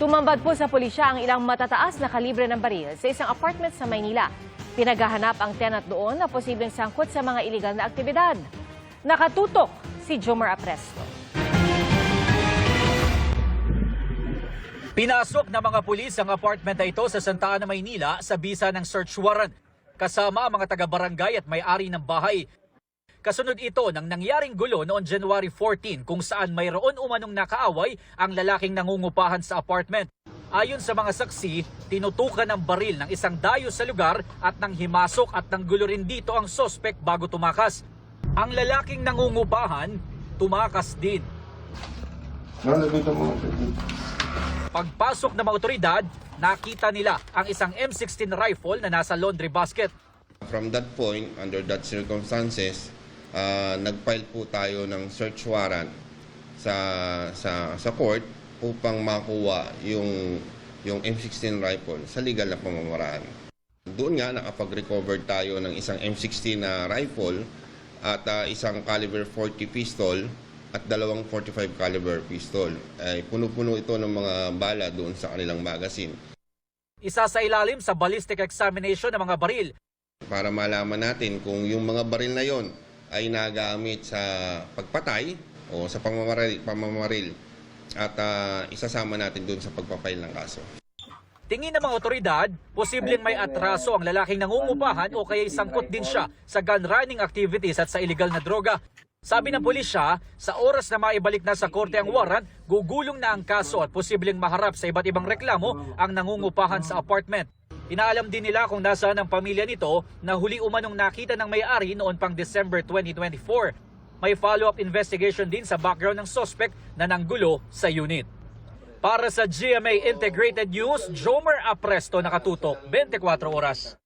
Tumambad po sa pulisya ang ilang matataas na kalibre ng baril sa isang apartment sa Maynila. Pinaghahanap ang tenant doon na posibleng sangkot sa mga iligal na aktibidad. Nakatutok si Jomar Apresto. Pinasok ng mga pulis ang apartment na ito sa Santa Ana, Maynila sa bisa ng search warrant. Kasama ang mga taga-barangay at may-ari ng bahay. Kasunod ito ng nangyaring gulo noong January 14 kung saan mayroon umanong nakaaway ang lalaking nangungupahan sa apartment. Ayon sa mga saksi, tinutukan ng baril ng isang dayo sa lugar at nang himasok at nanggulo rin dito ang sospek bago tumakas. Ang lalaking nangungupahan, tumakas din. Pagpasok ng mga otoridad, nakita nila ang isang M16 rifle na nasa laundry basket. From that point, under that circumstances, nag-file po tayo ng search warrant sa court upang makuha yung M16 rifle sa legal na pamamaraan. Doon nga nakapag-recover tayo ng isang M16 na rifle at isang caliber 40 pistol at dalawang 45 caliber pistol. Ay puno-puno ito ng mga bala doon sa kanilang magazine. Isa sa ilalim sa ballistic examination ng mga baril. Para malaman natin kung yung mga baril na yon ay nagamit sa pagpatay o sa pamamaril at isasama natin doon sa pagpapail ng kaso. Tingin ng mga otoridad, posibleng may atraso ang lalaking nangungupahan o kaya sangkot din siya sa gun running activities at sa illegal na droga. Sabi ng pulisya, sa oras na maibalik na sa korte ang warrant, gugulong na ang kaso at posibleng maharap sa iba't ibang reklamo ang nangungupahan sa apartment. Inaalam din nila kung nasaan ang pamilya nito na huli umanong nakita ng may-ari noon pang December 2024. May follow-up investigation din sa background ng suspect na nanggulo sa unit. Para sa GMA Integrated News, Jomar Apresto, nakatutok 24 oras.